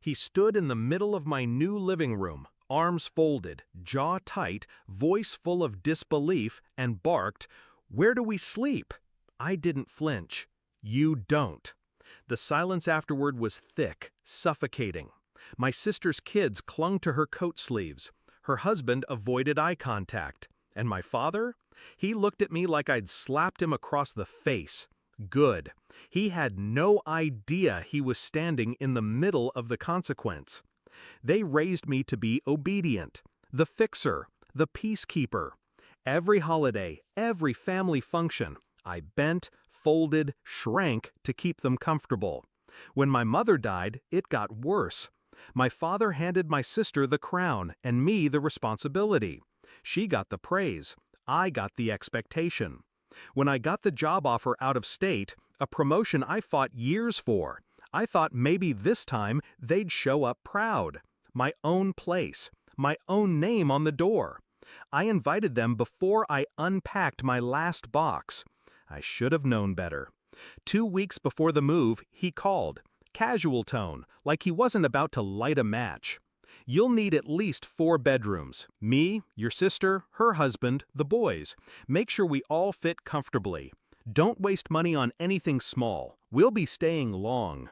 He stood in the middle of my new living room, arms folded, jaw tight, voice full of disbelief, and barked, "Where do we sleep?" I didn't flinch. "You don't." The silence afterward was thick, suffocating. My sister's kids clung to her coat sleeves. Her husband avoided eye contact. And my father? He looked at me like I'd slapped him across the face. Good. He had no idea he was standing in the middle of the consequence. They raised me to be obedient, the fixer, the peacekeeper. Every holiday, every family function, I bent, folded, shrank to keep them comfortable. When my mother died, it got worse. My father handed my sister the crown and me the responsibility. She got the praise. I got the expectation. When I got the job offer out of state, a promotion I fought years for, I thought maybe this time they'd show up proud. My own place, my own name on the door. I invited them before I unpacked my last box. I should have known better. 2 weeks before the move, he called. Casual tone, like he wasn't about to light a match. "You'll need at least 4 bedrooms. Me, your sister, her husband, the boys. Make sure we all fit comfortably. Don't waste money on anything small. We'll be staying long."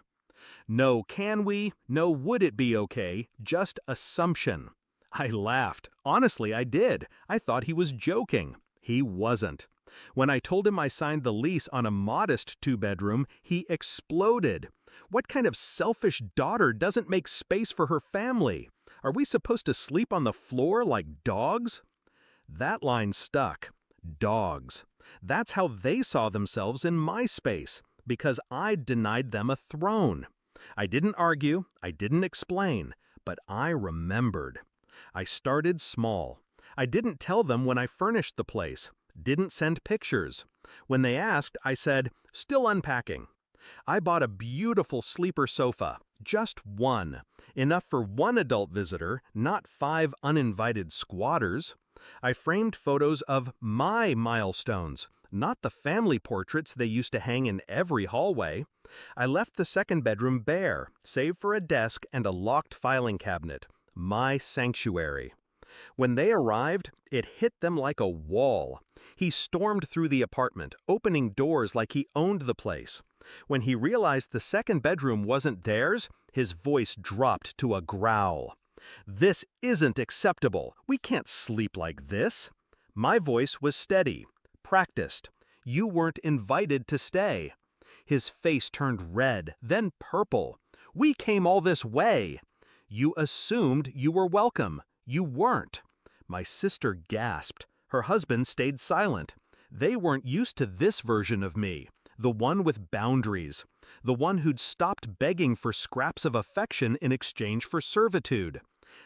No can we, no would it be okay, just assumption. I laughed. Honestly, I did. I thought he was joking. He wasn't. When I told him I signed the lease on a modest 2-bedroom, he exploded. What kind of selfish daughter doesn't make space for her family? Are we supposed to sleep on the floor like dogs? That line stuck. Dogs. That's how they saw themselves in my space, because I'd denied them a throne. I didn't argue, I didn't explain, but I remembered. I started small. I didn't tell them when I furnished the place, didn't send pictures. When they asked, I said, "Still unpacking." I bought a beautiful sleeper sofa, just one, enough for 1 adult visitor, not 5 uninvited squatters. I framed photos of my milestones, not the family portraits they used to hang in every hallway. I left the 2nd bedroom bare, save for a desk and a locked filing cabinet. My sanctuary. When they arrived, it hit them like a wall. He stormed through the apartment, opening doors like he owned the place. When he realized the 2nd bedroom wasn't theirs, his voice dropped to a growl. "This isn't acceptable. We can't sleep like this." My voice was steady, practiced. "You weren't invited to stay." His face turned red, then purple. "We came all this way." "You assumed you were welcome. You weren't." My sister gasped. Her husband stayed silent. They weren't used to this version of me, the one with boundaries, the one who'd stopped begging for scraps of affection in exchange for servitude.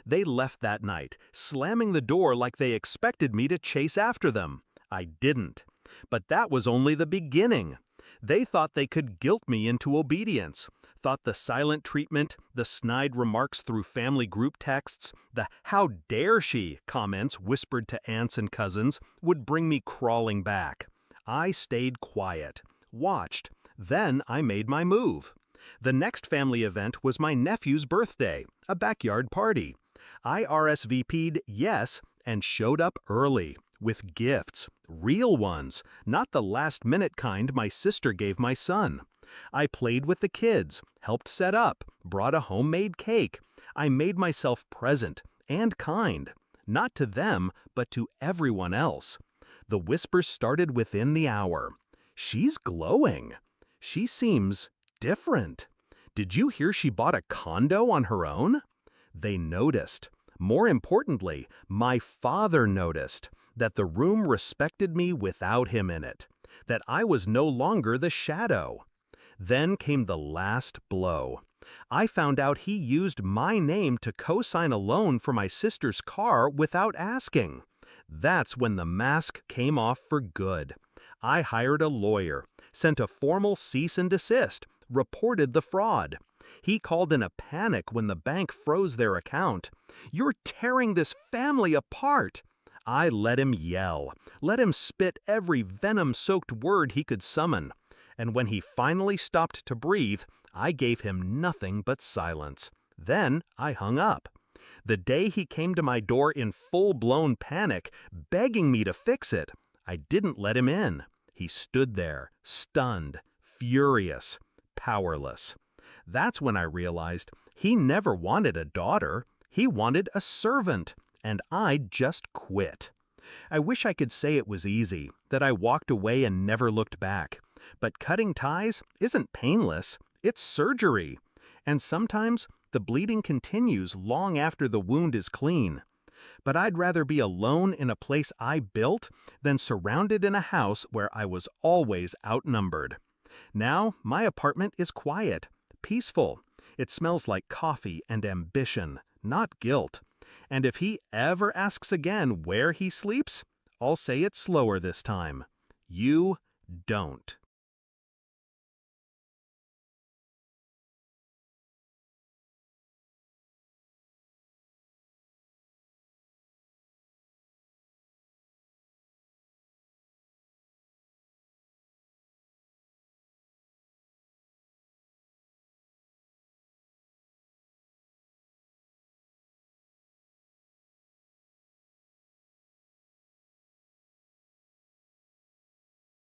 They left that night, slamming the door like they expected me to chase after them. I didn't. But that was only the beginning. They thought they could guilt me into obedience, thought the silent treatment, the snide remarks through family group texts, the "how dare she" comments whispered to aunts and cousins would bring me crawling back. I stayed quiet, watched, then I made my move. The next family event was my nephew's birthday, a backyard party. I RSVP'd yes and showed up early, with gifts, real ones, not the last-minute kind my sister gave my son. I played with the kids, helped set up, brought a homemade cake. I made myself present and kind, not to them, but to everyone else. The whispers started within the hour. "She's glowing. She seems different. Did you hear she bought a condo on her own?" They noticed. More importantly, my father noticed that the room respected me without him in it, that I was no longer the shadow. Then came the last blow. I found out he used my name to co-sign a loan for my sister's car without asking. That's when the mask came off for good. I hired a lawyer, sent a formal cease and desist, reported the fraud. He called in a panic when the bank froze their account. "You're tearing this family apart." I let him yell, let him spit every venom-soaked word he could summon. And when he finally stopped to breathe, I gave him nothing but silence. Then I hung up. The day he came to my door in full-blown panic, begging me to fix it, I didn't let him in. He stood there, stunned, furious, powerless. That's when I realized he never wanted a daughter. He wanted a servant, and I just quit. I wish I could say it was easy, that I walked away and never looked back. But cutting ties isn't painless. It's surgery. And sometimes the bleeding continues long after the wound is clean. But I'd rather be alone in a place I built than surrounded in a house where I was always outnumbered. Now my apartment is quiet, peaceful. It smells like coffee and ambition, not guilt. And if he ever asks again where he sleeps, I'll say it slower this time. You don't.